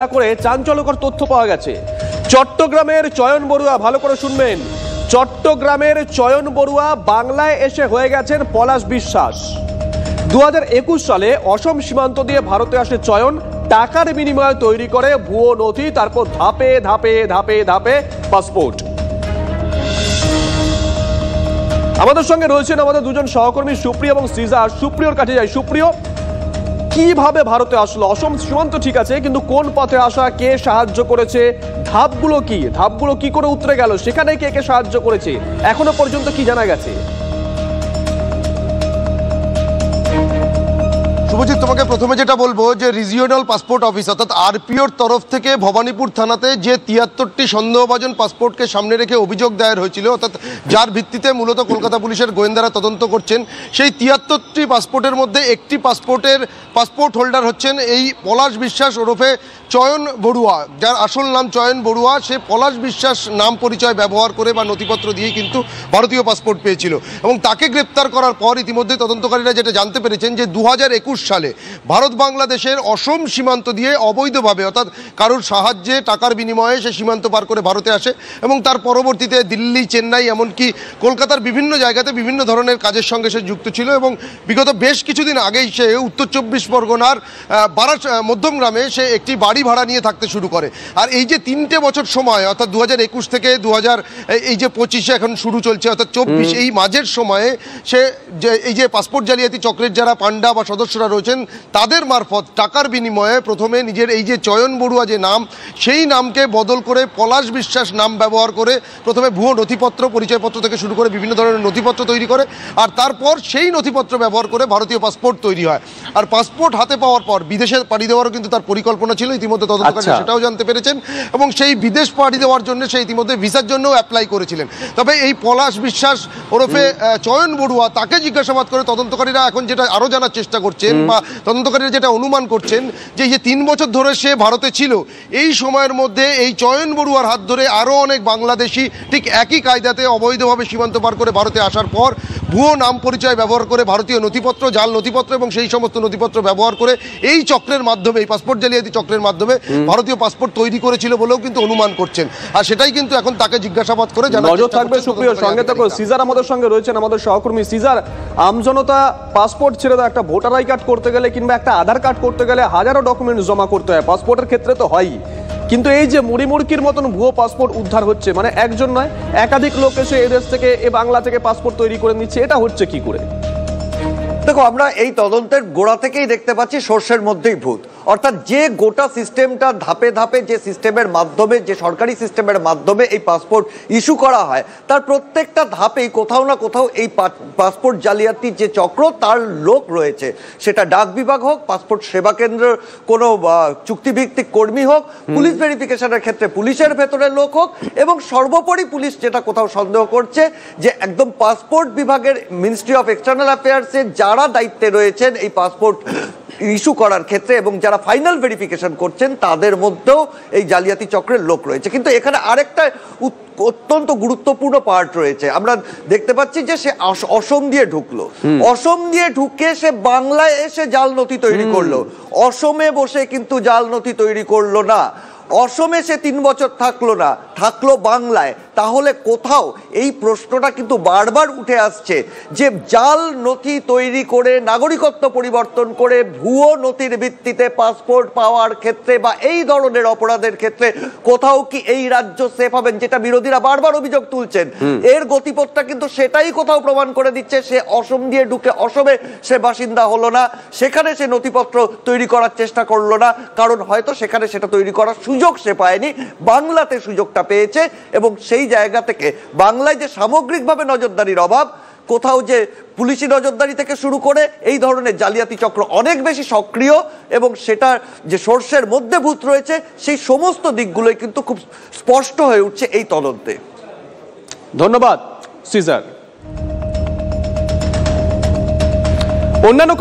করে চাঞ্চল্যকর তথ্য পাওয়া গেছে। চট্টগ্রামের চয়ন বড়ুয়া, ভালো করে শুনবেন, চট্টগ্রামের চয়ন বড়ুয়া বাংলায় এসে হয়ে গেছেন পলাশ বিশ্বাস। 2021 সালে অসম সীমান্ত দিয়ে ভারতে আসে চয়ন, টাকার বিনিময়ে তৈরি করে ভুয়ো নথি, তারপর ধাপে ধাপে ধাপে ধাপে পাসপোর্ট। আমাদের সঙ্গে রয়েছেন আমাদের দুজন সহকর্মী সুপ্রিয় এবং সৃজা। সুপ্রিয়র কাছে যাই। সুপ্রিয়, কিভাবে ভারতে আসলো? অসম সীমান্ত ঠিক আছে, কিন্তু কোন পথে আসা, কে সাহায্য করেছে, ধাপগুলো কি করে উতরে গেল, সেখানে কে কে সাহায্য করেছে, এখনো পর্যন্ত কি জানা গেছে? শুভজিৎ, তোমাকে প্রথমে যেটা বলবো যে রিজিওনাল পাসপোর্ট অফিস অর্থাৎ আরপিওর তরফ থেকে ভবানীপুর থানাতে যে 73টি সন্দেহভাজন পাসপোর্টকে সামনে রেখে অভিযোগ দায়ের হয়েছিল, অর্থাৎ যার ভিত্তিতে মূলত কলকাতা পুলিশের গোয়েন্দারা তদন্ত করছেন, সেই 73টি পাসপোর্টের মধ্যে একটি পাসপোর্ট হোল্ডার হচ্ছেন এই পলাশ বিশ্বাস ওরফে চয়ন বড়ুয়া, যার আসল নাম চয়ন বড়ুয়া। সে পলাশ বিশ্বাস নাম পরিচয় ব্যবহার করে বা নথিপত্র দিয়েই কিন্তু ভারতীয় পাসপোর্ট পেয়েছিল এবং তাকে গ্রেপ্তার করার পর ইতিমধ্যে তদন্তকারীরা যেটা জানতে পেরেছেন যে 2021 সালে ভারত বাংলাদেশের অসম সীমান্ত দিয়ে অবৈধভাবে অর্থাৎ কারোর সাহায্যে টাকার বিনিময়ে সে সীমান্ত পার করে ভারতে আসে এবং তার পরবর্তীতে দিল্লি, চেন্নাই, এমনকি কলকাতার বিভিন্ন জায়গাতে বিভিন্ন ধরনের কাজের সঙ্গে সে যুক্ত ছিল এবং বিগত বেশ কিছুদিন আগেই সে উত্তর 24 পরগনার মধ্যমগ্রামে সে একটি বাড়ি ভাড়া নিয়ে থাকতে শুরু করে। আর এই যে 3টে বছর সময় অর্থাৎ 2021 থেকে 2025 এখন শুরু চলছে অর্থাৎ 24, এই মাঝের সময়ে সে এই যে পাসপোর্ট জালিয়াতি চক্রের যারা পান্ডা বা সদস্যরা রয়েছেন তাদের মারফত টাকার বিনিময়ে প্রথমে নিজের এই যে চয়ন বড়ুয়া যে নাম, সেই নামকে বদল করে পলাশ বিশ্বাস নাম ব্যবহার করে প্রথমে ভুয়ো নথিপত্র, পরিচয়পত্র থেকে শুরু করে বিভিন্ন ধরনের নথিপত্র তৈরি করে আর তারপর সেই নথিপত্র ব্যবহার করে ভারতীয় পাসপোর্ট তৈরি হয়। আর পাসপোর্ট হাতে পাওয়ার পর বিদেশে পাড়ি দেওয়ারও কিন্তু তার পরিকল্পনা ছিল, ইতিমধ্যে তদন্তকারী সেটাও জানতে পেরেছেন এবং সেই বিদেশ পাড়ি দেওয়ার জন্য সে ইতিমধ্যে ভিসার জন্যও অ্যাপ্লাই করেছিলেন। তবে এই পলাশ বিশ্বাস ওরফে চয়ন বড়ুয়া, তাকে জিজ্ঞাসাবাদ করে তদন্তকারীরা এখন যেটা আরও জানার চেষ্টা করছেন বা তদন্তকারীরা যেটা অনুমান করছেন যে এই যে 3 বছর ধরে সে ভারতে ছিল, এই সময়ের মধ্যে এই চয়ন বড়ুয়ার হাত ধরে আরও অনেক বাংলাদেশি ঠিক একই কায়দাতে অবৈধভাবে সীমান্ত পার করে ভারতে আসার পর ভুয়ো নাম পরিচয় ব্যবহার করে ভারতীয় নথিপত্র, জাল নথিপত্র এবং সেই সমস্ত নথিপত্র ব্যবহার করে এই চক্রের মাধ্যমে, এই পাসপোর্ট জালিয়াতি চক্রের মাধ্যমে ভারতীয় পাসপোর্ট তৈরি করেছিল বলেও কিন্তু অনুমান করছেন। আর সেটাই কিন্তু এখন তাকে জিজ্ঞাসাবাদ করে জানা নজর থাকবে। সুপ্রিয় সঙ্গে থাকো। সিজার আমাদের সঙ্গে রয়েছেন, আমাদের সহকর্মী। সিজার, আমজনতা পাসপোর্ট ছেড়ে দাও, একটা ভোটার আই কার্ড করতে গেলে কিংবা একটা আধার কার্ড করতে গেলে হাজারো ডকুমেন্টস জমা করতে হয়, পাসপোর্টের ক্ষেত্রে তো হয়ই, কিন্তু এই যে মুড়িমুড়কির মতন ভুয়ো পাসপোর্ট উদ্ধার হচ্ছে, মানে একজন নয় একাধিক লোক এসে এদেশ থেকে, এ বাংলা থেকে পাসপোর্ট তৈরি করে নিচ্ছে, এটা হচ্ছে কি করে? দেখো, আমরা এই তদন্তের গোড়া থেকেই দেখতে পাচ্ছি সর্ষের মধ্যেই ভূত। অর্থাৎ যে গোটা সিস্টেমটা ধাপে ধাপে যে সিস্টেমের মাধ্যমে, যে সরকারি সিস্টেমের মাধ্যমে এই পাসপোর্ট ইস্যু করা হয়, তার প্রত্যেকটা ধাপেই কোথাও না কোথাও এই পাসপোর্ট জালিয়াতির যে চক্র, তার লোক রয়েছে। সেটা ডাক বিভাগ হোক, পাসপোর্ট সেবা কেন্দ্রের কোনো চুক্তিভিত্তিক কর্মী হোক, পুলিশ ভেরিফিকেশনের ক্ষেত্রে পুলিশের ভেতরের লোক হোক, এবং সর্বোপরি পুলিশ যেটা কোথাও সন্দেহ করছে যে একদম পাসপোর্ট বিভাগের মিনিস্ট্রি অফ এক্সটার্নাল অ্যাফেয়ার্সের যারা দায়িত্বে রয়েছেন এই পাসপোর্ট ইস্যু করার ক্ষেত্রে এবং যারা ফাইনাল ভেরিফিকেশন করছেন, তাদের মধ্যেও এই জালিয়াতি চক্রের লোক রয়েছে। কিন্তু এখানে আরেকটা অত্যন্ত গুরুত্বপূর্ণ পার্ট রয়েছে। আমরা দেখতে পাচ্ছি যে সে অসম দিয়ে ঢুকলো, অসম দিয়ে ঢুকে সে বাংলায় এসে জাল নথি তৈরি করলো। অসমে বসে কিন্তু জাল নথি তৈরি করলো না, অসমে সে 3 বছর থাকলো না, থাকলো বাংলায়। তাহলে কোথাও এই প্রশ্নটা কিন্তু বারবার উঠে আসছে যে জাল নথি তৈরি করে, নাগরিকত্ব পরিবর্তন করে, ভুয়ো নথির ভিত্তিতে পাসপোর্ট পাওয়ার ক্ষেত্রে বা এই ধরনের অপরাধের ক্ষেত্রে কোথাও কি এই রাজ্য সেফ হবেন, যেটা বিরোধীরা বারবার অভিযোগ তুলছেন। এর গতিপথটা কিন্তু সেটাই কোথাও প্রমাণ করে দিচ্ছে। সে অসম দিয়ে ঢুকে অসমে সে বাসিন্দা হলো না, সেখানে সে নথিপত্র তৈরি করার চেষ্টা করলো না, কারণ হয়তো সেখানে সেটা তৈরি করার সুযোগ সে পায়নি, বাংলাতে সুযোগটা পেয়েছে। এবং সেই জায়গা থেকে বাংলায় যে সামগ্রিকভাবে নজরদারির অভাব, কোথাও যে পুলিশি নজরদারি থেকে শুরু করে এই ধরনের জালিয়াতি চক্র অনেক বেশি সক্রিয় এবং সেটার যে সর্ষের মধ্যে ভূত রয়েছে, সেই সমস্ত দিকগুলোই কিন্তু খুব স্পষ্ট হয়ে উঠছে এই তদন্তে। ধন্যবাদ সিজার। অন্যান্য